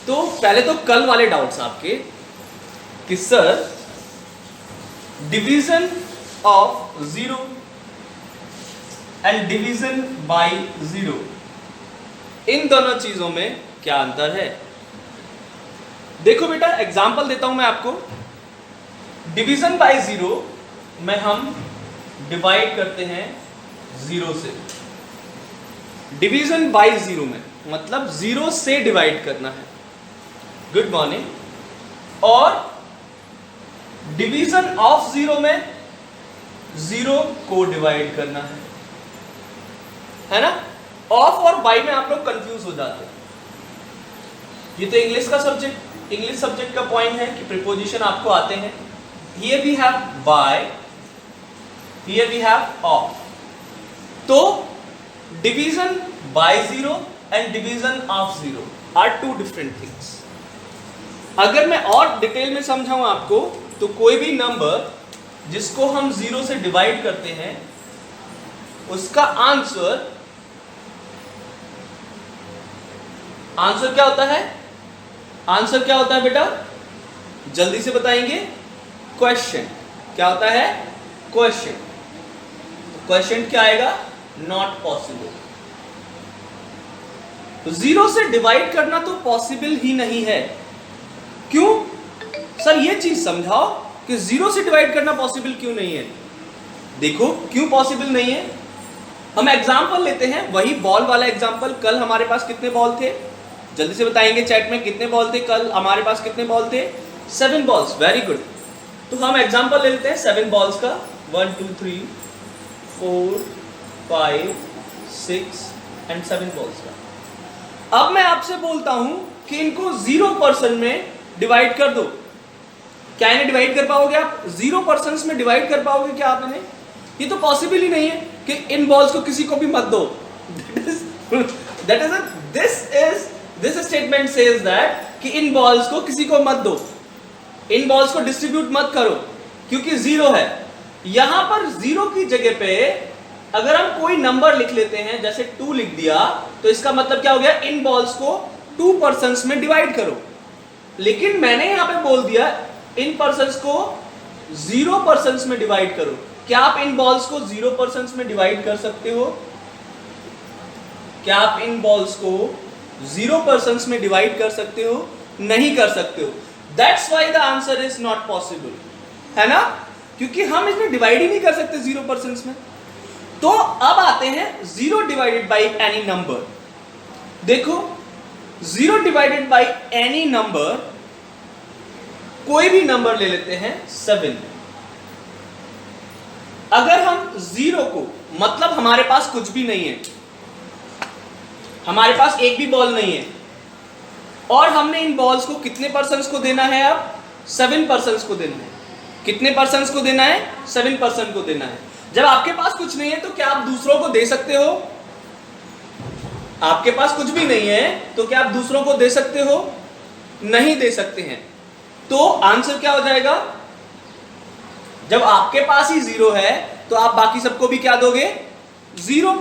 तो पहले तो कल वाले डाउट्स आपके कि sir division of 0 and division by 0, इन दोनों चीजों में क्या अंतर है। देखो बेटा, एग्जांपल देता हूं मैं आपको। डिवीजन बाय 0 में हम डिवाइड करते हैं 0 से। डिवीजन बाय 0 में मतलब 0 से डिवाइड करना है। Good morning. और डिवीजन ऑफ 0 में 0 को डिवाइड करना है ना। ऑफ और बाय में आप लोग कंफ्यूज हो जाते हैं। ये तो इंग्लिश का सब्जेक्ट, इंग्लिश सब्जेक्ट का पॉइंट है कि प्रीपोजिशन आपको आते हैं। Here we have by, here we have of. तो division by 0 and division of 0 are two different things. अगर मैं और डिटेल में समझाऊं आपको, तो कोई भी नंबर जिसको हम 0 से डिवाइड करते हैं उसका आंसर क्या होता है? आंसर क्या होता है बेटा? जल्दी से बताएंगे। क्वेश्चन। क्या होता है? क्वेश्चन। क्वेश्चन क्या आएगा? Not possible. तो 0 से डिवाइड करना तो पॉसिबल ही नहीं है। क्यों सर, ये चीज समझाओ कि 0 से डिवाइड करना पॉसिबल क्यों नहीं है। देखो क्यों पॉसिबल नहीं है। हम एग्जांपल लेते हैं, वही बॉल वाला एग्जांपल। कल हमारे पास कितने बॉल थे? जल्दी से बताएंगे चैट में, कितने बॉल थे कल हमारे पास? कितने बॉल थे? 7 बॉल्स। Very good. तो हम एग्जांपल ले लेते हैं 7 बॉल्स का। 1 2 3 4 5 6 एंड 7 बॉल्स का। अब मैं आपसे बोलता हूं कि इनको 0% में डिवाइड कर दो। क्या इन्हें डिवाइड कर पाओगे आप? 0% में डिवाइड कर पाओगे क्या आप इन्हें? ये तो पॉसिबल ही नहीं है कि इन बॉल्स को किसी को भी मत दो। दिस स्टेटमेंट सेज दैट कि इन बॉल्स को किसी को मत दो, इन बॉल्स को डिस्ट्रीब्यूट मत करो, क्योंकि 0 है। यहां पर 0 की जगह पे अगर हम कोई नंबर लिख लेते हैं, जैसे 2 लिख दिया, तो इसका मतलब क्या हो गया? इन बॉल्स को 2% में डिवाइड करो। लेकिन मैंने यहां पे बोल दिया इन पर्सन्स को 0% में डिवाइड करो। क्या आप इन बॉल्स को 0% में डिवाइड कर सकते हो? क्या आप इन बॉल्स को 0% में डिवाइड कर सकते हो? नहीं कर सकते हो। That's why the answer is not possible, है ना, क्योंकि हम इसमें डिवाइड ही नहीं कर सकते 0% में। तो अब आते हैं 0 डिवाइडेड बाई एनी नंबर। देखो 0 डिवाइडेड बाई एनी नंबर, कोई भी नंबर ले लेते हैं 7। अगर हम 0 को, मतलब हमारे पास कुछ भी नहीं है, हमारे पास एक भी बॉल नहीं है, और हमने इन बॉल्स को कितने पर्सन्स को देना है? अब 7 पर्सन्स को देना है। कितने पर्सन्स को देना है? 7 पर्सन को देना है। जब आपके पास कुछ नहीं है तो क्या आप दूसरों को दे सकते हो? आपके पास कुछ भी नहीं है तो क्या आप दूसरों को दे सकते हो? नहीं दे सकते हैं। तो आंसर क्या हो जाएगा? जब आपके पास ही 0 है तो आप बाकी सबको भी क्या दोगे? 0।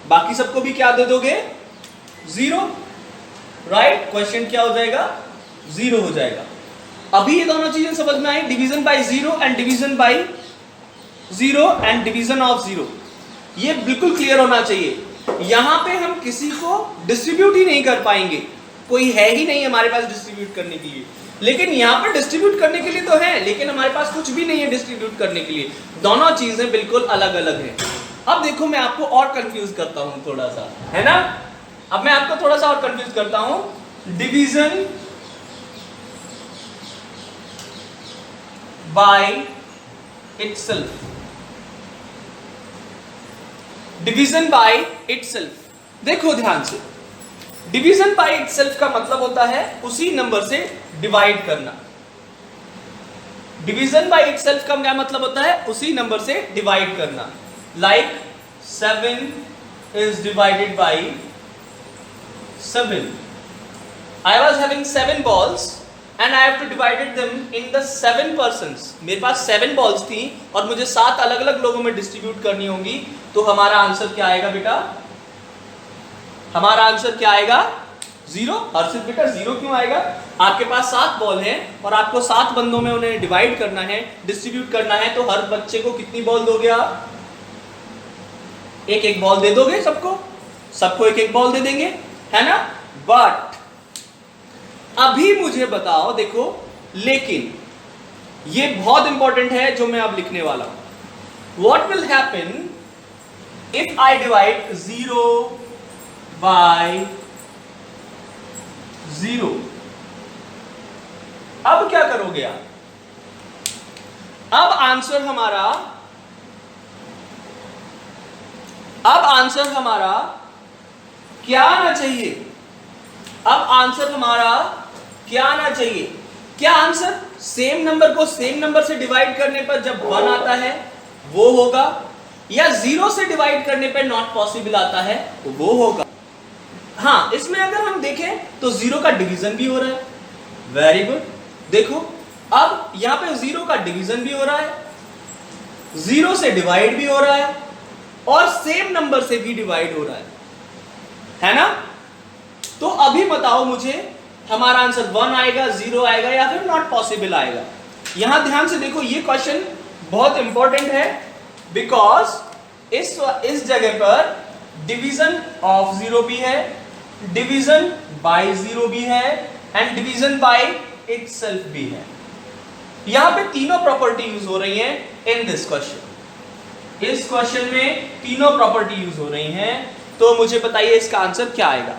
बाकी सबको भी क्या दे दोगे? 0। राइट। क्वेश्चन क्या हो जाएगा? 0 हो जाएगा। अभी ये दोनों चीजें समझ में आई, division by 0 and division by 0 and division of 0। ये बिल्कुल क्लियर होना चाहिए। यहां पे हम किसी को डिस्ट्रीब्यूट ही नहीं कर पाएंगे, कोई है ही नहीं हमारे पास डिस्ट्रीब्यूट करने के लिए। लेकिन यहां पर डिस्ट्रीब्यूट करने के लिए तो है, लेकिन हमारे पास कुछ भी नहीं है डिस्ट्रीब्यूट करने के लिए। दोनों चीजें बिल्कुल अलग अलग हैं। अब देखो मैं आपको और कंफ्यूज करता हूं थोड़ा सा, है ना। अब मैं आपको थोड़ा सा और कंफ्यूज करता हूं। Division by itself, division by itself. देखो ध्यान से, डिवीजन बाय इटसेल्फ का मतलब होता है उसी नंबर से डिवाइड करना। डिवीजन बाय इटसेल्फ का क्या मतलब होता है? उसी नंबर से डिवाइड करना। Like 7 is divided by 7. I was having 7 balls and I have to divided them in the 7 persons. मेरे पास 7 बॉल्स थी और मुझे 7 अलग अलग लोगों में डिस्ट्रीब्यूट करनी होंगी। तो हमारा आंसर क्या आएगा बेटा? हमारा आंसर क्या आएगा? जीरो। हर्षित बेटा जीरो क्यों आएगा? आपके पास 7 बॉल हैं और आपको 7 बंदों में उन्हें डिवाइड करना है, डिस्ट्रीब्यूट करना है, तो हर बच्चे को कितनी बॉल दोगे आप? एक एक बॉल दे दोगे सबको? सबको एक एक बॉल दे देंगे, है ना? बट अभी मुझे बताओ, देखो, लेकिन ये बहुत इंपॉर्टेंट है जो मैं अब लिखने वाला हूं। What will happen if I divide 0 by 0? अब क्या करोगे आप? अब आंसर हमारा क्या आना चाहिए? अब आंसर हमारा क्या आना चाहिए? क्या आंसर सेम नंबर को सेम नंबर से डिवाइड करने पर जब 1 आता है वो होगा, या 0 से डिवाइड करने पर नॉट पॉसिबल आता है तो वो होगा? हाँ, इसमें अगर हम देखें तो 0 का डिवीजन भी हो रहा है। Very good. देखो, अब यहां पे 0 का डिवीजन भी हो रहा है, 0 से डिवाइड भी हो रहा है, और सेम नंबर से भी डिवाइड हो रहा है ना? तो अभी बताओ मुझे, हमारा आंसर 1 आएगा, 0 आएगा, या फिर नॉट पॉसिबल आएगा? यहां ध्यान से देखो, ये क्वेश्चन बहुत इंपॉर्टेंट है, बिकॉज इस जगह पर डिवीजन ऑफ 0 भी है, डिवीजन बाय 0 भी है, एंड डिवीजन बाय इटसेल्फ भी है। यहां पे तीनों प्रॉपर्टी यूज हो रही हैं इन दिस क्वेश्चन। इस क्वेश्चन में तीनों प्रॉपर्टी यूज हो रही हैं, तो मुझे बताइए इसका आंसर क्या आएगा?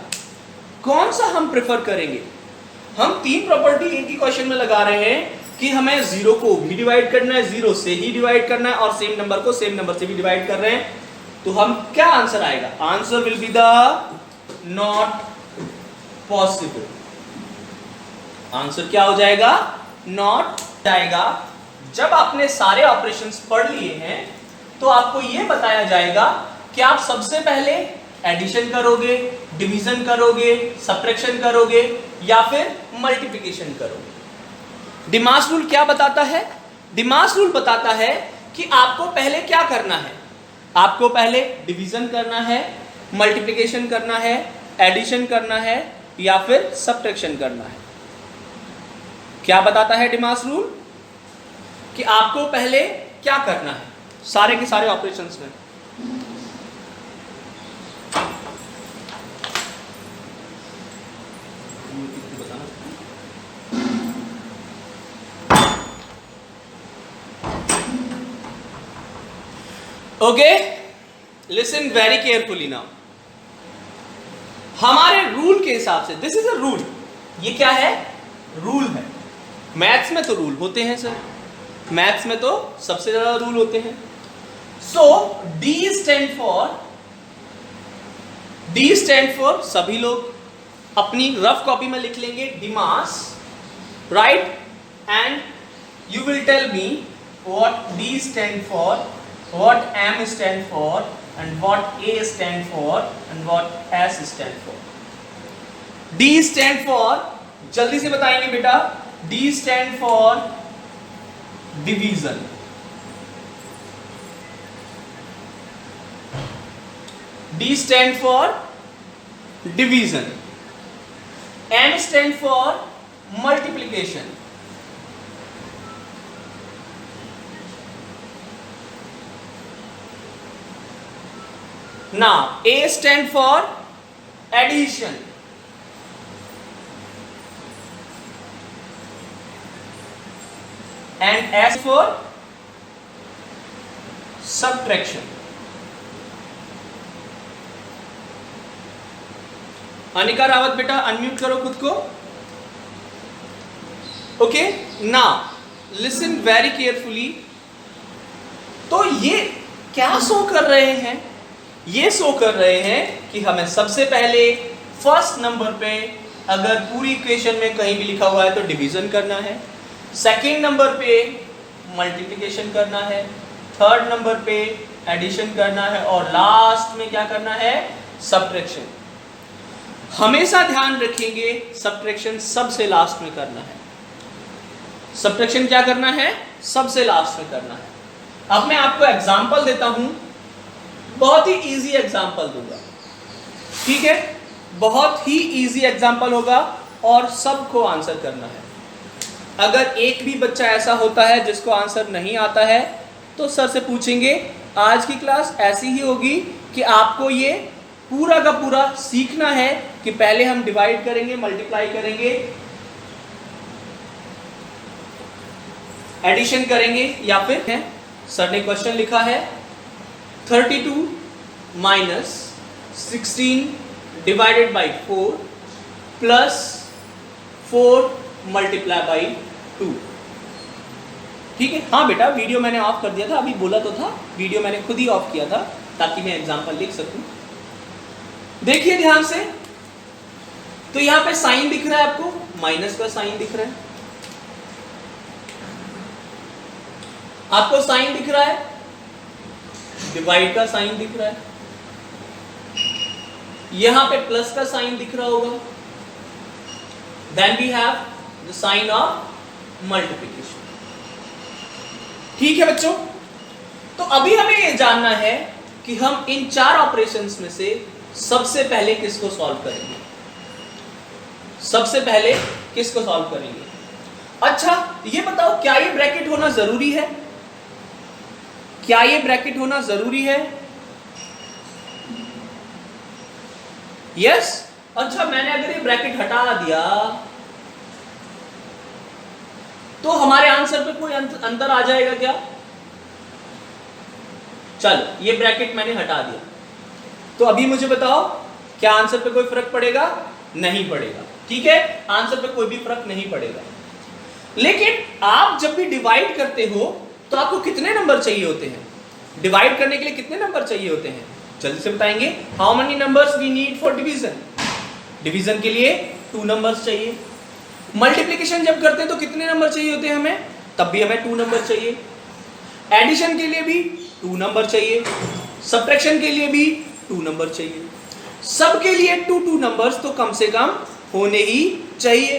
कौन सा हम प्रेफर करेंगे? हम 3 प्रॉपर्टी एक ही क्वेश्चन में लगा रहे हैं कि हमें 0 को भी डिवाइड करना है, 0 से ही डिवाइड करना है, और सेम नंबर को सेम नंबर से भी डिवाइड कर रहे हैं, तो हम क्या आंसर आएगा? Answer will be the not possible. Answer क्या हो जाएगा? नॉट जाएगा। जब आपने सारे ऑपरेशंस पढ़ लिए हैं तो आपको यह बताया जाएगा कि आप सबसे पहले एडिशन करोगे, डिवीजन करोगे, सब्ट्रैक्शन करोगे, या फिर मल्टीप्लिकेशन करोगे। डिमास रूल क्या बताता है? डिमास रूल बताता है कि आपको पहले क्या करना है? आपको पहले डिवीजन करना है, मल्टीप्लिकेशन करना है, एडिशन करना है, या फिर सब्ट्रैक्शन करना है। क्या बताता है डिमास रूल? कि आपको पहले क्या करना है सारे के सारे ऑपरेशंस में। Okay, listen very carefully now. हमारे रूल के हिसाब से, दिस इज अ रूल, ये क्या है? रूल है। मैथ्स में तो रूल होते हैं सर, मैथ्स में तो सबसे ज्यादा रूल होते हैं। सो डी स्टैंड फॉर सभी लोग अपनी रफ कॉपी में लिख लेंगे DMAS, right? And you will tell me what D stand for, what M stand for, and what A stand for, and what S stand for. D stand for, जल्दी से बताएंगे बेटा। D stand for division, D stand for division, M stand for multiplication, now A stand for addition, and S for subtraction. Anika Rawat बेटा unmute करो खुद को। Okay, now listen very carefully. तो ये क्या शो कर रहे हैं? ये शो कर रहे हैं कि हमें सबसे पहले फर्स्ट नंबर पे अगर पूरी इक्वेशन में कहीं भी लिखा हुआ है तो डिवीजन करना है, सेकेंड नंबर पे मल्टीप्लिकेशन करना है, थर्ड नंबर पे एडिशन करना है, और लास्ट में क्या करना है? सब्ट्रैक्शन। हमेशा ध्यान रखेंगे सब्ट्रैक्शन सबसे लास्ट में करना है। सब्ट्रैक्शन क्या करना है? सबसे लास्ट में करना है। अब मैं आपको एग्जांपल देता हूं, बहुत ही इजी एग्जांपल दूंगा, ठीक है? बहुत ही इजी एग्जाम्पल होगा और सबको आंसर करना है। अगर एक भी बच्चा ऐसा होता है जिसको आंसर नहीं आता है तो सर से पूछेंगे। आज की क्लास ऐसी ही होगी कि आपको ये पूरा का पूरा सीखना है कि पहले हम डिवाइड करेंगे, मल्टीप्लाई करेंगे, एडिशन करेंगे, या फिर है सर ने क्वेश्चन लिखा है 32 minus 16 divided by 4 plus 4 multiply by 2। ठीक है, हाँ बेटा वीडियो मैंने ऑफ कर दिया था, अभी बोला तो था, वीडियो मैंने खुद ही ऑफ किया था ताकि मैं एग्जांपल लिख सकूं। देखिए ध्यान से, तो यहां पे साइन दिख रहा है आपको, माइनस का साइन दिख रहा है, आपको साइन दिख रहा है, डिवाइड का साइन दिख रहा है, यहां पे प्लस का साइन दिख रहा होगा, then we have the sign of multiplication. ठीक है बच्चों, तो अभी हमें यह जानना है कि हम इन चार ऑपरेशंस में से सबसे पहले किसको सॉल्व करेंगे। सबसे पहले किसको सॉल्व करेंगे? अच्छा ये बताओ, क्या ये ब्रैकेट होना जरूरी है? क्या ये ब्रैकेट होना जरूरी है? यस। अच्छा मैंने अगर ये ब्रैकेट हटा दिया तो हमारे आंसर पे कोई अंतर आ जाएगा क्या? चलो ये ब्रैकेट मैंने हटा दिया, तो अभी मुझे बताओ क्या आंसर पे कोई फर्क पड़ेगा? नहीं पड़ेगा। ठीक है, आंसर पे कोई भी फर्क नहीं पड़ेगा। लेकिन आप जब भी डिवाइड करते हो तो आपको कितने नंबर चाहिए होते हैं? डिवाइड करने के लिए कितने नंबर चाहिए होते हैं? जल्दी से बताएंगे। How many numbers we need for division? Division के लिए 2 नंबर्स चाहिए। मल्टीप्लिकेशन जब करते हैं तो कितने नंबर चाहिए होते हैं हमें? तब भी हमें 2 नंबर चाहिए। एडिशन के लिए भी 2 नंबर चाहिए, सब्ट्रैक्शन के लिए भी 2 नंबर चाहिए। सबके लिए 2 नंबर्स तो कम से कम होने ही चाहिए,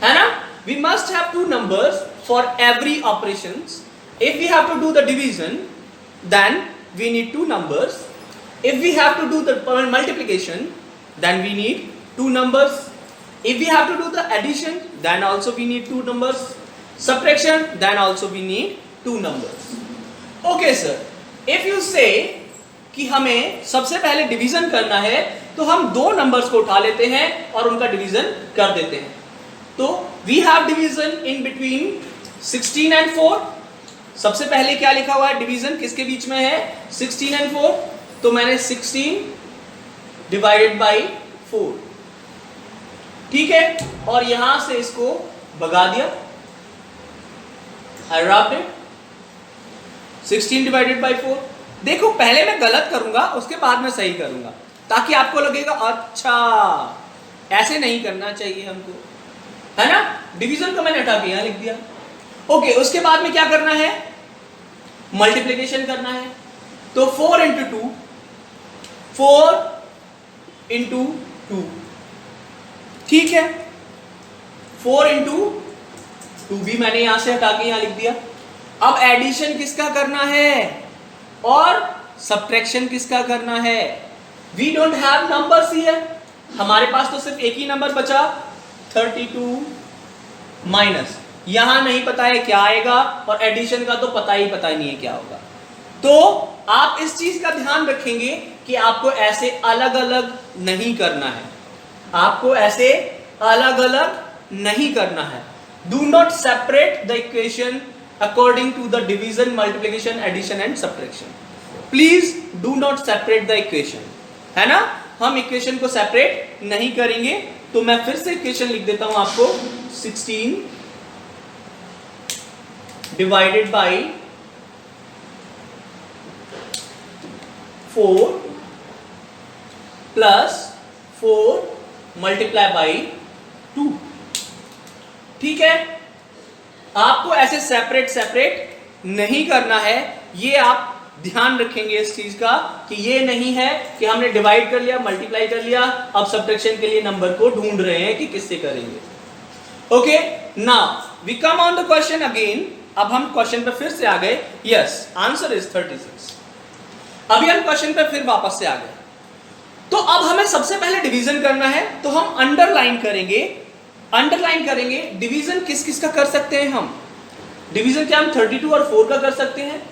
है ना? We must have 2 numbers for every operations. If we have to do the division then we need 2 numbers. If we have to do the multiplication then we need 2 numbers. If we have to do the addition, then also we need 2 numbers. Subtraction, then also we need 2 numbers. Okay sir, if you say कि हमें सबसे पहले division करना है तो हम 2 numbers को उठा लेते हैं और उनका डिवीजन कर देते हैं। तो we have division in between 16 and 4। सबसे पहले क्या लिखा हुआ है? डिवीजन किसके बीच में है? 16 and 4। तो मैंने 16 डिवाइडेड बाई 4, ठीक है, और यहां से इसको भगा दिया। I wrapped it 16 divided by 4। देखो पहले मैं गलत करूंगा, उसके बाद मैं सही करूंगा, ताकि आपको लगेगा अच्छा ऐसे नहीं करना चाहिए हमको, है ना? डिवीजन को मैंने हटा के यहां लिख दिया। ओके, उसके बाद में क्या करना है? मल्टीप्लिकेशन करना है। तो 4 इंटू 2, 4 इंटू 2, ठीक है। 4 इंटू 2 भी मैंने यहां से हटा के यहां लिख दिया। अब एडिशन किसका करना है और सब्ट्रैक्शन किसका करना है? We don't have numbers here, हमारे पास तो सिर्फ एक ही नंबर बचा 32 माइनस, यहां नहीं पता है क्या आएगा, और एडिशन का तो पता ही नहीं है क्या होगा। तो आप इस चीज का ध्यान रखेंगे कि आपको ऐसे अलग अलग नहीं करना है, आपको ऐसे अलग अलग नहीं करना है। Do not separate the equation according to the division, multiplication, addition and subtraction. Please do not separate the equation, है ना? हम इक्वेशन को सेपरेट नहीं करेंगे। तो मैं फिर से इक्वेशन लिख देता हूं आपको, 16 divided by 4 plus 4 multiply by 2, ठीक है। आपको ऐसे सेपरेट नहीं करना है, ये आप ध्यान रखेंगे इस चीज का कि ये नहीं है कि हमने डिवाइड कर लिया, मल्टीप्लाई कर लिया, अब सब्ट्रैक्शन के लिए नंबर को ढूंढ रहे हैं कि किससे करेंगे। Okay, now we come on the question again. अब हम क्वेश्चन पे फिर से आ गए। Yes, answer is 36। अभी हम क्वेश्चन पे फिर वापस से आ गए। तो अब हमें सबसे पहले डिवीजन करना है, तो हम अंडरलाइन करेंगे डिवीजन किस किस का कर सकते हैं हम। डिवीजन क्या हम 32 और 4 का कर सकते हैं?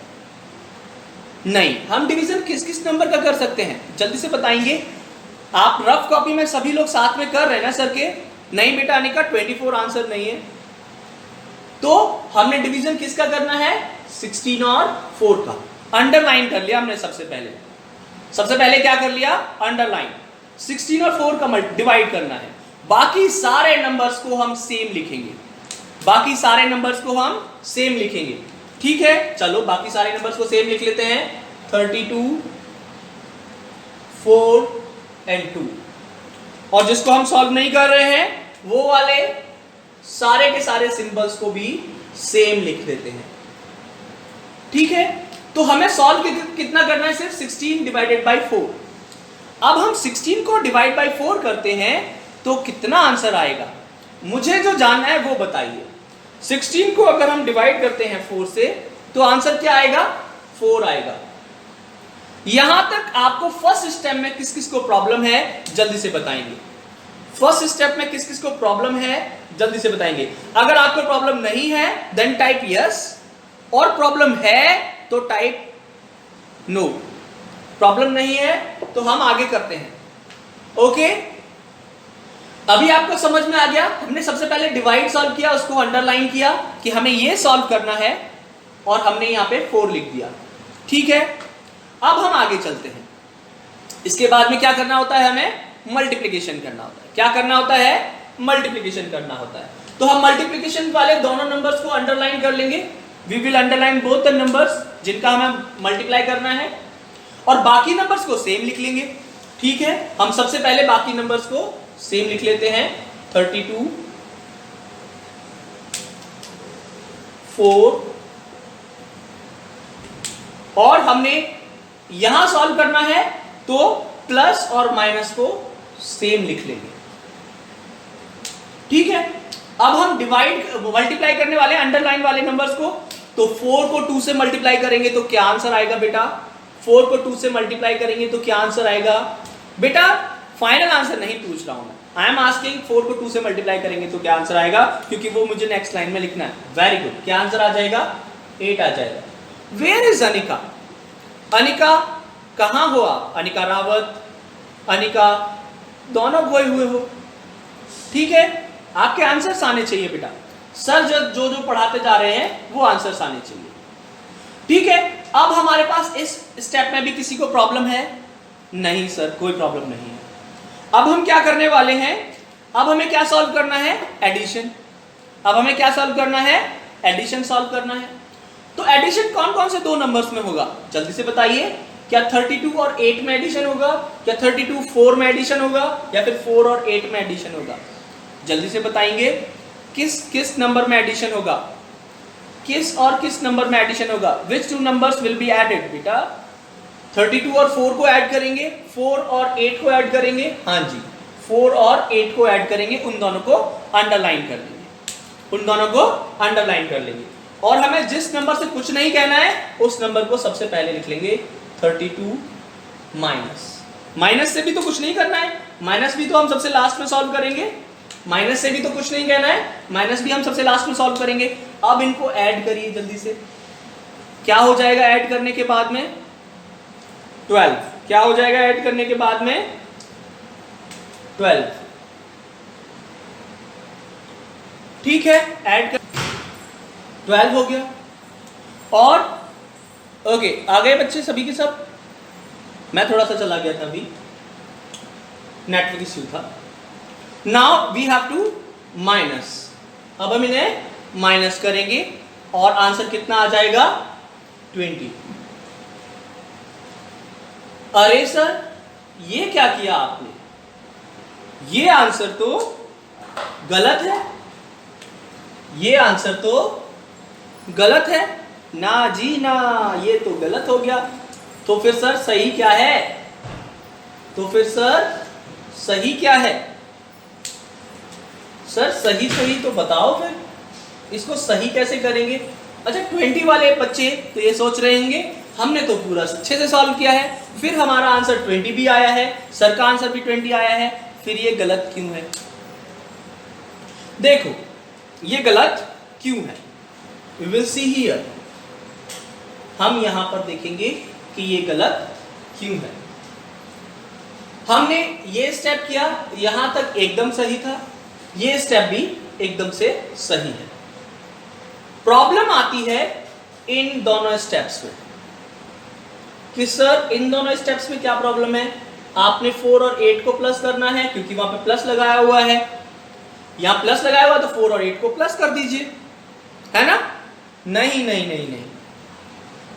नहीं, हम डिवीजन किस किस नंबर का कर सकते हैं जल्दी से बताएंगे। आप रफ कॉपी में सभी लोग साथ में कर रहे हैं ना सर के? नहीं बेटा अनिका 24 आंसर नहीं है। तो हमने डिवीजन किसका करना है? 16 और 4 का। अंडरलाइन कर लिया हमने सबसे पहले क्या कर लिया? अंडरलाइन। 16 और 4 का डिवाइड करना है। बाकी सारे नंबर्स को हम सेम लिखेंगे। ठीक है, चलो बाकी सारे नंबर्स को सेम लिख लेते हैं। 32, 4 एंड 2। और जिसको हम सॉल्व नहीं कर रहे हैं वो वाले सारे के सारे सिंबल्स को भी सेम लिख देते हैं। ठीक है, तो हमें सॉल्व कितना करना है? सिर्फ 16 डिवाइडेड बाई 4। अब हम 16 को डिवाइड बाई 4 करते हैं तो कितना आंसर आएगा? मुझे जो जानना है वो बताइए। 16 को अगर हम डिवाइड करते हैं 4 से तो आंसर क्या आएगा? 4 आएगा। यहां तक आपको फर्स्ट स्टेप में किस किस को प्रॉब्लम है जल्दी से बताएंगे। अगर आपको प्रॉब्लम नहीं है देन टाइप यस, और प्रॉब्लम है तो टाइप नो। प्रॉब्लम नहीं है तो हम आगे करते हैं। ओके, अभी आपको समझ में आ गया। हमने सबसे पहले डिवाइड सॉल्व किया, उसको अंडरलाइन किया कि हमें ये सॉल्व करना है, और हमने यहां पे 4 लिख दिया। ठीक है, अब हम आगे चलते हैं। इसके बाद में क्या करना होता है? हमें मल्टीप्लिकेशन करना होता है। क्या करना होता है? मल्टीप्लिकेशन करना होता है। तो हम मल्टीप्लिकेशन वाले दोनों नंबर्स को अंडरलाइन कर लेंगे। We will underline both the numbers जिनका हमें मल्टीप्लाई करना है, और बाकी नंबर्स को सेम लिख लेंगे। ठीक है, हम सबसे पहले बाकी नंबर्स को सेम लिख लेते हैं। 32, 4, और हमने यहां सॉल्व करना है तो प्लस और माइनस को सेम लिख लेंगे। ठीक है, अब हम मल्टीप्लाई करने वाले अंडरलाइन वाले नंबर्स को, तो 4 को 2 से मल्टीप्लाई करेंगे तो क्या आंसर आएगा बेटा? 4 को 2 से मल्टीप्लाई करेंगे तो क्या आंसर आएगा? बेटा फाइनल आंसर नहीं पूछ रहा हूं मैं, आई एम आस्किंग 4 को 2 से मल्टीप्लाई करेंगे तो क्या आंसर आएगा, क्योंकि वो मुझे नेक्स्ट लाइन में लिखना है। वेरी गुड, क्या आंसर आ जाएगा? 8 आ जाएगा। Where is Anika? अनिका कहां हो आप? अनिका रावत, अनिका दोनों बोए हुए हो। ठीक है, आपके आंसर्स आने चाहिए बेटा। सर जो पढ़ाते जा रहे हैं वो आंसर्स आने चाहिए। ठीक है, अब हमारे पास इस स्टेप में भी किसी को प्रॉब्लम है? नहीं सर, कोई प्रॉब्लम नहीं है। अब हम क्या करने वाले हैं? अब हमें क्या सॉल्व करना है? एडिशन। अब हमें क्या सॉल्व करना है? एडिशन सॉल्व करना है। तो एडिशन कौन कौन से दो नंबर्स में होगा जल्दी से बताइए। क्या 32 और 8 में एडिशन होगा, क्या 32 4 में एडिशन होगा, या फिर 4 और 8 में एडिशन होगा? जल्दी से बताएंगे किस नंबर में एडिशन होगा, किस नंबर में एडिशन होगा? Which two numbers will be added बेटा? 32 और 4 को ऐड करेंगे, 4 और 8 को ऐड करेंगे। हाँ जी, 4 और 8 को ऐड करेंगे, उन दोनों को अंडरलाइन कर लेंगे, और हमें जिस नंबर से कुछ नहीं कहना है उस नंबर को सबसे पहले लिख लेंगे 32 माइनस से भी तो कुछ नहीं करना है, माइनस भी तो हम सबसे लास्ट में सॉल्व करेंगे। माइनस से भी तो कुछ नहीं कहना है, माइनस भी हम सबसे लास्ट में सॉल्व करेंगे। अब इनको ऐड करिए जल्दी से। क्या हो जाएगा ऐड करने के बाद में? 12। क्या हो जाएगा ऐड करने के बाद में? 12। ठीक है, ऐड कर 12 हो गया। और ओके, आ गए बच्चे सभी के सब? मैं थोड़ा सा चला गया था अभी, नेटवर्क इश्यू था। Now we have to minus. अब हम इन्हें माइनस करेंगे और आंसर कितना आ जाएगा? 20। अरे सर ये क्या किया आपने? ये आंसर तो गलत है, ये आंसर तो गलत है ना जी ना, ये तो गलत हो गया। तो फिर सर सही क्या है? सर सही तो बताओ फिर इसको सही कैसे करेंगे? अच्छा 20 वाले बच्चे तो ये सोच रहे होंगे हमने तो पूरा अच्छे से सॉल्व किया है, फिर हमारा आंसर 20 भी आया है, सर का आंसर भी 20 आया है, फिर ये गलत क्यों है? देखो ये गलत क्यों है, वी विल सी हियर। हम यहां पर देखेंगे कि ये गलत क्यों है। हमने ये स्टेप किया, यहां तक एकदम सही था, ये स्टेप भी एकदम से सही है। प्रॉब्लम आती है इन दोनों स्टेप्स में कि सर इन दोनों स्टेप्स में क्या प्रॉब्लम है? आपने 4 और 8 को प्लस करना है क्योंकि वहां पे प्लस लगाया हुआ है, यहां प्लस लगाया हुआ तो 4 और 8 को प्लस कर दीजिए, है ना? नहीं नहीं नहीं नहीं,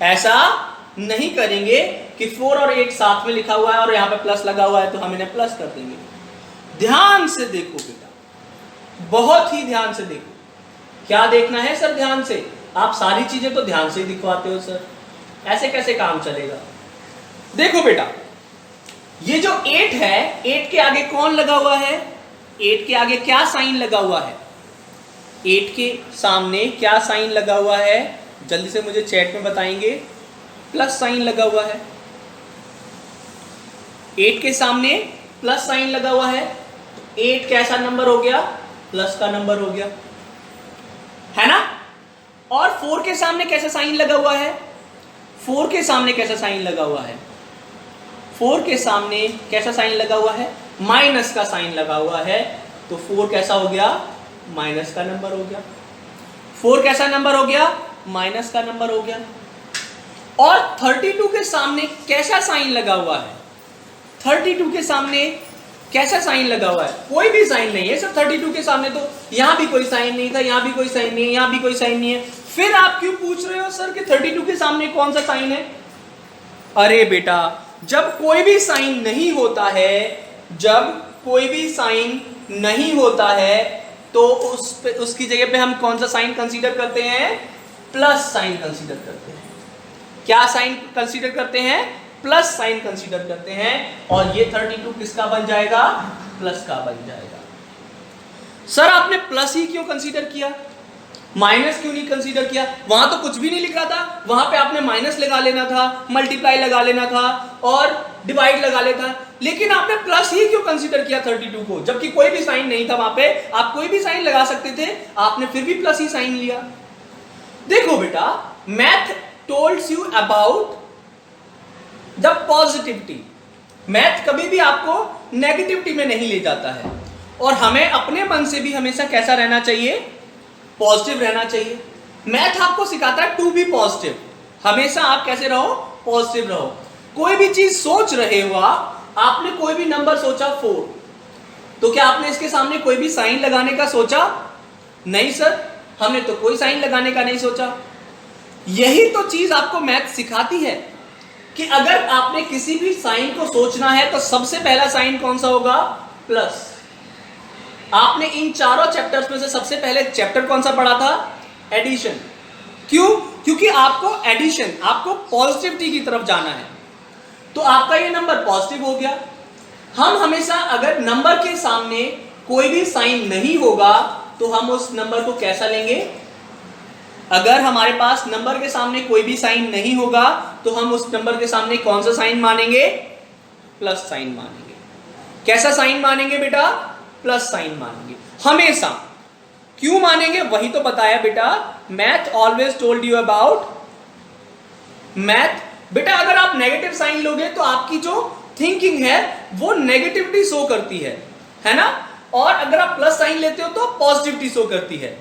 ऐसा नहीं करेंगे कि 4 और 8 साथ में लिखा हुआ है और यहां पे प्लस लगा हुआ है तो हम इन्हें प्लस कर देंगे। ध्यान से देखो बेटा, बहुत ही ध्यान से देखो। क्या देखना है सर? ध्यान से। आप सारी चीजें तो ध्यान से ही दिखवाते हो सर, ऐसे कैसे काम चलेगा? देखो बेटा, ये जो 8 है, 8 के आगे कौन लगा हुआ है? 8 के आगे क्या साइन लगा हुआ है? 8 के सामने क्या साइन लगा हुआ है? जल्दी से मुझे चैट में बताएंगे। प्लस साइन लगा हुआ है। 8 के सामने प्लस साइन लगा हुआ है। 8 कैसा नंबर हो गया? प्लस का नंबर हो गया, है ना? और 4 के सामने कैसा साइन लगा हुआ है? 4 के सामने कैसा साइन लगा हुआ है? 4 के सामने कैसा साइन लगा हुआ है? माइनस का साइन लगा हुआ है, तो 4 कैसा हो गया? माइनस का नंबर हो गया। 4 कैसा नंबर हो गया? माइनस का नंबर हो गया। और 32 के सामने कैसा साइन लगा हुआ है? 32 के सामने कैसा साइन लगा हुआ है? कोई भी साइन नहीं है सर 32 के सामने, तो यहां भी कोई साइन नहीं था, यहां भी कोई साइन नहीं है, यहां भी कोई साइन नहीं है। फिर आप क्यों पूछ रहे हो सर कि 32 के सामने कौन सा साइन है? अरे बेटा, जब कोई भी साइन नहीं होता है, जब कोई भी साइन नहीं होता है तो उसकी जगह पे हम कौन सा साइन कंसीडर करते हैं? प्लस साइन कंसीडर करते हैं। क्या साइन कंसीडर करते हैं? प्लस साइन कंसीडर करते हैं। और ये 32 किसका बन जाएगा? प्लस का बन जाएगा। सर आपने प्लस ही क्यों कंसीडर किया, माइनस क्यों नहीं कंसीडर किया? वहां तो कुछ भी नहीं लिख रहा था, वहां पे आपने माइनस लगा लेना था, मल्टीप्लाई लगा लेना था और डिवाइड लगा लेता, लेकिन आपने प्लस ही क्यों कंसीडर किया 32 को? जबकि कोई भी साइन नहीं था वहां पे, आप कोई भी साइन लगा सकते थे, आपने फिर भी प्लस ही साइन लिया। देखो बेटा, math tolds you about the positivity. Math कभी भी आपको नेगेटिविटी में नहीं ले जाता है, और हमें अपने मन से भी हमेशा कैसा रहना चाहिए? पॉजिटिव रहना चाहिए। मैथ आपको सिखाता है टू बी पॉजिटिव, हमेशा आप कैसे रहो? पॉजिटिव रहो। कोई भी चीज सोच रहे हो आपने कोई भी नंबर सोचा 4, तो क्या आपने इसके सामने कोई भी साइन लगाने का सोचा? नहीं सर, हमने तो कोई साइन लगाने का नहीं सोचा। यही तो चीज आपको मैथ सिखाती है कि अगर आपने किसी भी साइन को सोचना है तो सबसे पहला साइन कौन सा होगा? प्लस। आपने इन चारों चैप्टर्स में से सबसे पहले चैप्टर कौन सा पढ़ा था? एडिशन। क्यों? क्योंकि आपको एडिशन, आपको पॉजिटिविटी की तरफ जाना है, तो आपका ये नंबर पॉजिटिव हो गया। हम हमेशा अगर नंबर के सामने कोई भी साइन नहीं होगा तो हम उस नंबर को कैसा लेंगे? अगर हमारे पास नंबर के सामने कोई भी साइन नहीं होगा तो हम उस नंबर के सामने कौन सा साइन मानेंगे? प्लस साइन मानेंगे। कैसा साइन मानेंगे बेटा? प्लस साइन मानेंगे हमेशा। क्यों मानेंगे? वही तो बताया बेटा, math always told you about math. बेटा अगर आप नेगेटिव साइन लोगे तो आपकी जो थिंकिंग है वो नेगेटिविटी शो करती है ना? और अगर आप प्लस साइन लेते हो तो पॉजिटिविटी शो करती है।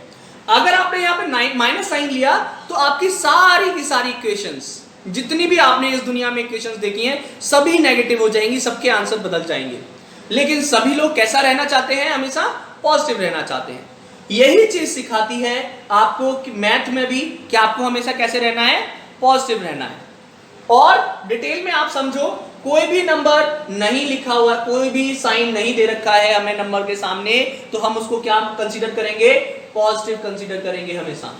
अगर आपने यहां पे माइनस साइन लिया तो आपकी सारी की सारी इक्वेशंस, जितनी भी आपने इस दुनिया में इक्वेशंस देखी हैं, सभी नेगेटिव हो जाएंगी, सबके आंसर बदल जाएंगे। लेकिन सभी लोग कैसा रहना चाहते हैं? हमेशा पॉजिटिव रहना चाहते हैं। यही चीज सिखाती है आपको कि मैथ में भी कि आपको हमेशा कैसे रहना है? पॉजिटिव रहना है। और डिटेल में आप समझो, कोई भी नंबर नहीं लिखा हुआ, कोई भी साइन नहीं दे रखा है हमें नंबर के सामने, तो हम उसको क्या कंसीडर करेंगे? पॉजिटिव कंसीडर करेंगे हमेशा।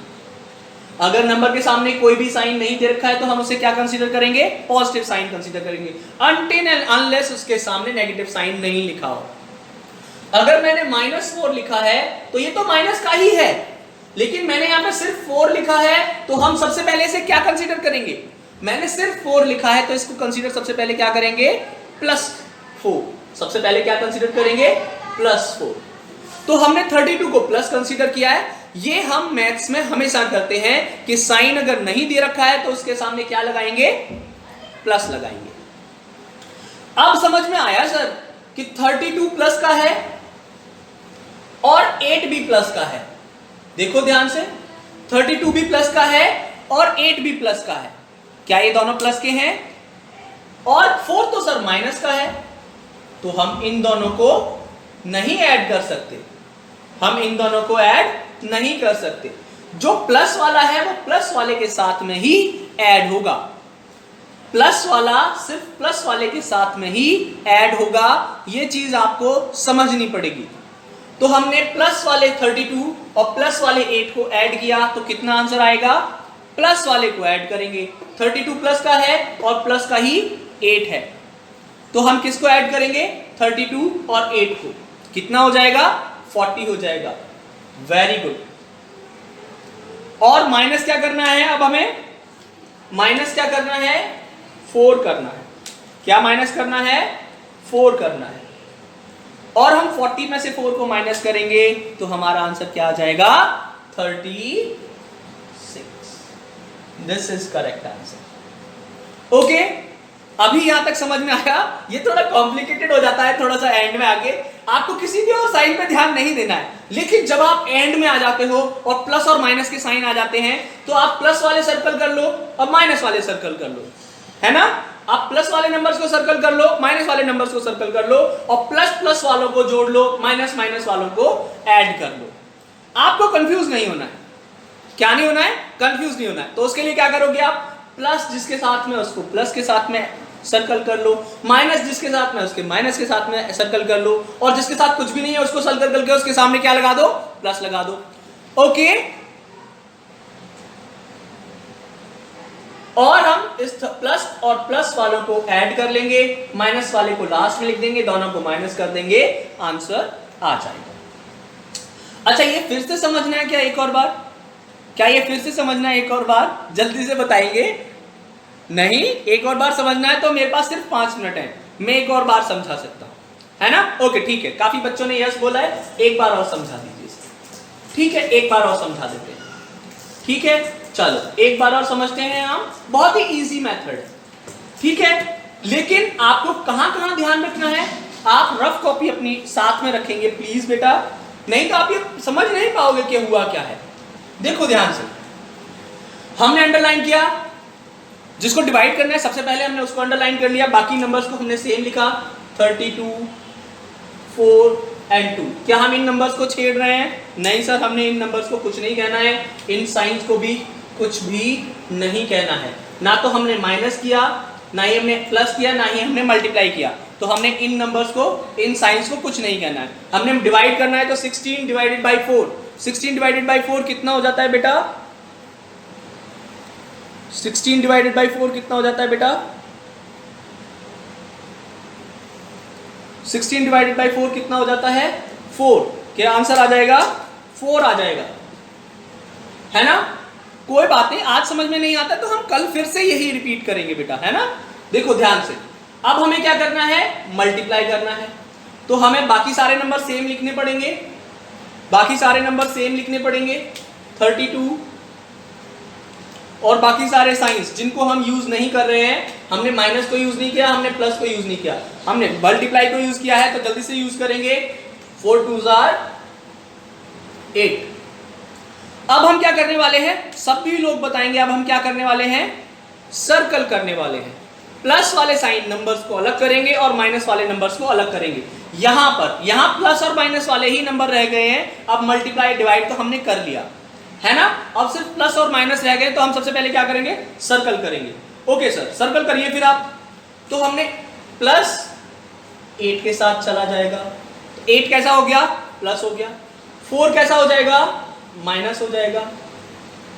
अगर नंबर के सामने कोई भी साइन नहीं दे रखा है तो हम उसे क्या कंसीडर करेंगे? पॉजिटिव साइन कंसीडर करेंगे, अनटिल एंड अनलेस उसके सामने नेगेटिव साइन नहीं लिखा हो। अगर मैंने -4 लिखा है तो ये तो माइनस का ही है, लेकिन मैंने यहां पे सिर्फ 4 लिखा है, तो हम सबसे पहले से क्या कंसीडर करेंगे? मैंने सिर्फ 4 लिखा है तो इसको कंसीडर सबसे पहले क्या करेंगे, +4। सबसे पहले क्या कंसीडर करेंगे, +4। तो हमने 32 को प्लस कंसीडर किया है। ये हम मैथ्स में हमेशा करते हैं कि साइन अगर नहीं दे रखा है तो उसके सामने क्या लगाएंगे, प्लस लगाएंगे। अब समझ में आया सर कि 32 प्लस का है और 8 भी प्लस का है। देखो ध्यान से, 32 भी प्लस का है और 8 भी प्लस का है। क्या ये दोनों प्लस के हैं? और 4 तो सर माइनस का है, तो हम इन दोनों को नहीं ऐड कर सकते। हम इन दोनों को ऐड नहीं कर सकते। जो प्लस वाला है वो प्लस वाले के साथ में ही ऐड होगा। प्लस वाला सिर्फ प्लस वाले के साथ में ही ऐड होगा। ये चीज आपको समझनी पड़ेगी। तो हमने प्लस वाले 32 और प्लस वाले 8 को ऐड किया तो कितना आंसर आएगा, प्लस वाले को ऐड करेंगे। 32 प्लस का है और प्लस का ही 8 है, तो हम किसको ऐड करेंगे, 32 और 8 को। कितना हो जाएगा, 40 हो जाएगा। Very good. और माइनस क्या करना है, अब हमें माइनस क्या करना है, 4 करना है। क्या माइनस करना है, 4 करना है। और हम 40 में से 4 को माइनस करेंगे तो हमारा आंसर क्या आ जाएगा, 36। This is correct answer. Okay, अभी यहां तक समझ में आया। ये थोड़ा कॉम्प्लिकेटेड हो जाता है थोड़ा सा एंड में आके। आपको किसी भी और साइन पे ध्यान नहीं देना है, लेकिन जब आप एंड में आ जाते हो और प्लस और माइनस के साइन आ जाते हैं तो आप प्लस वाले सर्कल कर लो और माइनस वाले सर्कल कर लो, है ना। आप प्लस वाले नंबर्स को सर्कल कर लो, माइनस वाले नंबर्स को सर्कल कर लो, और प्लस प्लस वालों को जोड़ लो, माइनस माइनस वालों को ऐड कर लो। आपको कंफ्यूज नहीं होना है। क्या नहीं होना है, कंफ्यूज नहीं होना है। तो उसके लिए क्या करोगे आप, प्लस जिसके साथ में उसको प्लस के साथ में सर्कल कर लो, माइनस जिसके साथ में उसके माइनस के साथ में सर्कल कर लो, और जिसके साथ कुछ भी नहीं है उसको सर्कल करके उसके सामने क्या लगा दो, प्लस लगा दो। ओके, और हम इस प्लस और प्लस वालों को ऐड कर लेंगे, माइनस वाले को लास्ट में लिख देंगे, दोनों को माइनस कर देंगे, आंसर आ जाएगा। अच्छा, ये फिर से समझना है क्या एक और बार? क्या ये फिर से समझना है एक और बार? जल्दी से बताएंगे। नहीं, एक और बार समझना है तो मेरे पास सिर्फ 5 मिनट है, मैं एक और बार समझा सकता हूं, है ना। ओके ठीक है, काफी बच्चों ने यस बोला है, एक बार और समझा दीजिए। ठीक है, एक बार और समझा देते हैं। ठीक है, चलो एक बार और समझते हैं हम। बहुत ही इजी मेथड है, ठीक है। लेकिन आपको कहां कहां ध्यान रखना है, आप रफ कॉपी अपनी साथ में रखेंगे प्लीज बेटा, नहीं तो आप ये समझ नहीं पाओगे कि हुआ क्या है। देखो ध्यान से, हमने अंडरलाइन किया, जिसको डिवाइड करना है सबसे पहले हमने उसको अंडरलाइन कर लिया, बाकी नंबर्स को हमने सेम लिखा, 32, 4 एंड 2। क्या हम इन नंबर्स को छेड़ रहे हैं? नहीं सर, हमने इन नंबर्स को कुछ नहीं कहना है, इन साइंस को भी कुछ भी नहीं कहना है। ना तो हमने माइनस किया, ना ही हमने प्लस किया, ना ही हमने मल्टीप्लाई किया। तो हमने इन नंबर्स को, इन साइंस को कुछ नहीं कहना है। हमने डिवाइड करना है तो 16 डिवाइडेड बाई 4, 16 डिवाइडेड बाई 4 कितना हो जाता है बेटा? 16 डिवाइडेड बाई 4 कितना हो जाता है बेटा? 16 डिवाइडेड बाई 4 कितना हो जाता है? 4। क्या आंसर आ जाएगा? 4 आ जाएगा, है ना। कोई बात नहीं, आज समझ में नहीं आता तो हम कल फिर से यही रिपीट करेंगे बेटा, है ना। देखो ध्यान से, अब हमें क्या करना है, मल्टीप्लाई करना है। तो हमें बाकी सारे नंबर सेम लिखने पड़ेंगे, बाकी सारे नंबर सेम लिखने पड़ेंगे, 32 और बाकी सारे साइंस जिनको हम यूज नहीं कर रहे हैं। हमने माइनस को यूज नहीं किया, हमने प्लस को यूज नहीं किया, हमने मल्टीप्लाई को यूज किया है, तो जल्दी से यूज करेंगे। 4 2s are 8। अब हम क्या करने वाले हैं, सभी लोग बताएंगे। अब हम क्या करने वाले हैं, सर्कल करने वाले हैं। प्लस वाले साइन नंबर्स को अलग करेंगे और माइनस वाले नंबर्स को अलग करेंगे। यहां पर, यहां प्लस और माइनस वाले ही नंबर रह गए हैं। अब मल्टीप्लाई डिवाइड तो हमने कर लिया, है ना। अब सिर्फ प्लस और माइनस रह गए, तो हम सबसे पहले क्या करेंगे, सर्कल करेंगे। ओके सर, सर्कल करिए फिर आप। तो हमने प्लस 8 के साथ चला जाएगा, तो 8 कैसा हो गया, प्लस हो गया। 4 कैसा हो जाएगा, माइनस हो जाएगा।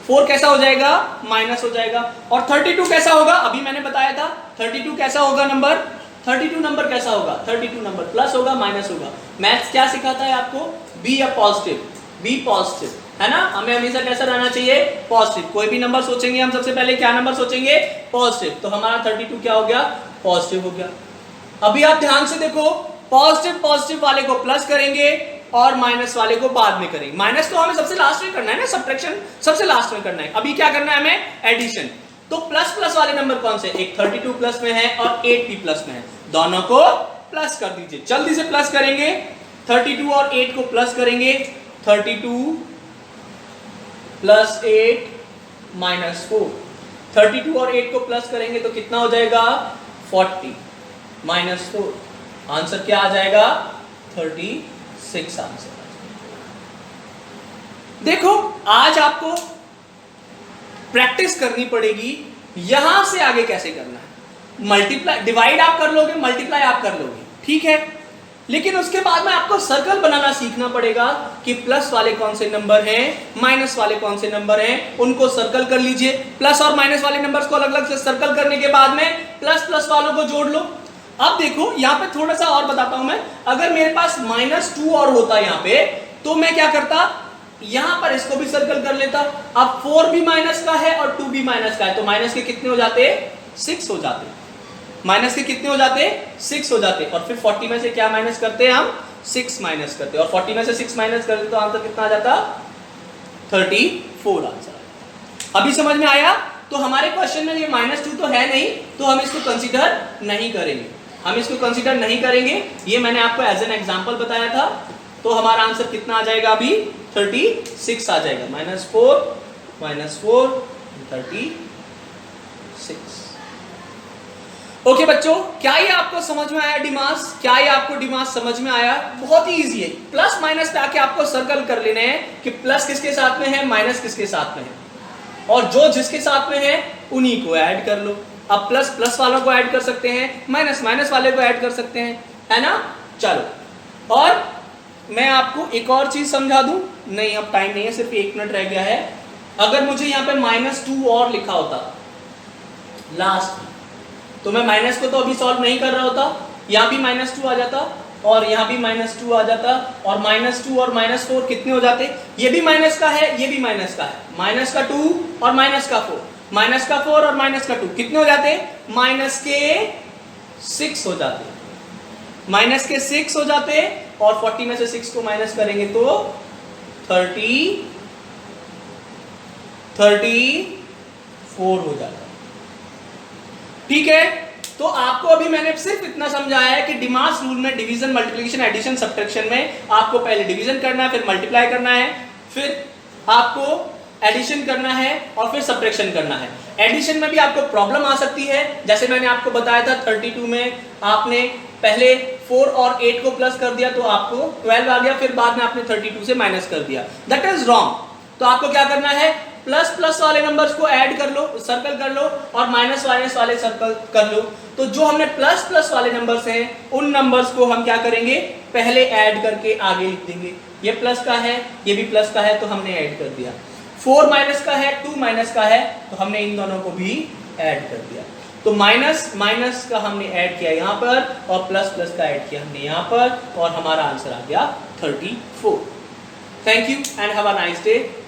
4 कैसा हो जाएगा, माइनस हो जाएगा। और 32 कैसा होगा, अभी मैंने बताया था 32 कैसा होगा नंबर, 32 नंबर कैसा होगा, 32 नंबर प्लस होगा, माइनस होगा। मैथ्स क्या सिखाता है आपको, be a positive, be positive. है ना, हमें हमेशा कैसा रहना चाहिए, पॉजिटिव। कोई भी नंबर सोचेंगे हम सबसे पहले क्या नंबर सोचेंगे, पॉजिटिव। तो हमारा 32 क्या हो गया, पॉजिटिव हो गया। अभी आप ध्यान से देखो, पॉजिटिव पॉजिटिव वाले को प्लस करेंगे और माइनस वाले को बाद में करेंगे। माइनस तो हमें सबसे लास्ट में करना है ना, सब्ट्रैक्शन सबसे लास्ट में करना है। अभी क्या करना है हमें, एडिशन। तो प्लस प्लस वाले नंबर कौन से, एक 32 प्लस में है और 8 भी प्लस में है, दोनों को प्लस कर दीजिए। जल्दी से प्लस करेंगे, 32 और 8 को प्लस करेंगे, 32 प्लस 8 माइनस 4। 32 और 8 को प्लस करेंगे तो कितना हो जाएगा, 40 माइनस 4। आंसर क्या आ जाएगा, 36 आंसर। देखो आज आपको प्रैक्टिस करनी पड़ेगी यहां से आगे कैसे करना है। मल्टीप्लाई डिवाइड आप कर लोगे, मल्टीप्लाई आप कर लोगे, ठीक है, लेकिन उसके बाद में आपको सर्कल बनाना सीखना पड़ेगा कि प्लस वाले कौन से नंबर हैं, माइनस वाले कौन से नंबर हैं, उनको सर्कल कर लीजिए। प्लस और माइनस वाले नंबर्स को अलग अलग से सर्कल करने के बाद में प्लस प्लस वालों को जोड़ लो। अब देखो यहां पे थोड़ा सा और बताता हूं मैं, अगर मेरे पास -2 और होता यहां पे तो मैं क्या करता, यहां पर इसको भी सर्कल कर लेता। अब 4 भी माइनस का है और 2 भी माइनस का है, तो माइनस के कितने हो जाते, 6 हो जाते। माइनस के कितने हो जाते, 6 हो जाते। और फिर 40 में से क्या माइनस करते हैं हम, 6 माइनस करते हैं, और 40 में से 6 माइनस करते तो आंसर कितना आ जाता, 34 आंसर। अभी समझ में आया। तो हमारे क्वेश्चन में ये -2 तो है नहीं, तो हम इसको कंसीडर नहीं करेंगे, हम इसको कंसीडर नहीं करेंगे। ये मैंने आपको एज एन एग्जांपल बताया था। तो हमारा आंसर कितना आ जाएगा, अभी 36 आ जाएगा। -4 36। ओके बच्चों, क्या ये आपको समझ में आया डिमास, क्या ये आपको डिमास समझ में आया। बहुत ही इजी है, प्लस माइनस पे आके आपको सर्कल कर लेने हैं कि प्लस किसके साथ में है, माइनस किसके साथ में है, और जो जिसके साथ में है उन्हीं को ऐड कर लो। अब प्लस प्लस वालों को ऐड कर सकते हैं, माइनस माइनस वाले को ऐड कर सकते हैं, है ना। चलो, और मैं आपको एक और चीज समझा दूं, नहीं अब टाइम नहीं है, सिर्फ 1 मिनट रह गया है। अगर मुझे यहाँ पे -2 और लिखा होता लास्ट, तो मैं माइनस को तो अभी सॉल्व नहीं कर रहा होता, यहाँ भी -2 आ जाता और यहाँ भी -2 आ जाता, और -2 और -4 कितने हो जाते, ये भी माइनस का है, ये भी माइनस का है, माइनस का 2 और माइनस का 4, माइनस का 4 और माइनस का 2 कितने हो जाते, माइनस के 6 हो जाते, माइनस के 6 हो जाते, और 40 में से 6 को माइनस करेंगे तो 34 हो जाता। ठीक है, तो आपको अभी मैंने सिर्फ इतना समझाया है कि डिमास रूल में डिवीजन, मल्टीप्लिकेशन, एडिशन, सब्ट्रैक्शन में आपको पहले डिवीजन करना है, फिर मल्टीप्लाई करना है, फिर आपको एडिशन करना है और फिर सब्ट्रैक्शन करना है। एडिशन में भी आपको प्रॉब्लम आ सकती है, जैसे मैंने आपको बताया था 32 में आपने पहले 4 और 8 को प्लस कर दिया तो आपको 12 आ गया, फिर बाद में आपने 32 से माइनस कर दिया, दैट इज रॉन्ग। तो आपको क्या करना है, प्लस प्लस वाले नंबर्स को ऐड कर लो, सर्कल कर लो, और माइनस माइनस वाले सर्कल कर लो। तो जो हमने प्लस प्लस वाले नंबर्स हैं उन नंबर्स को हम क्या करेंगे, पहले ऐड करके आगे लिख देंगे। ये प्लस का है, ये भी प्लस का है, तो हमने ऐड कर दिया। 4 माइनस का है, 2 माइनस का है, तो हमने इन दोनों को भी ऐड कर दिया। तो माइनस माइनस का हमने ऐड किया यहाँ पर, और प्लस प्लस का ऐड किया हमने यहाँ पर, और हमारा आंसर आ गया 34। Thank you and have a nice day.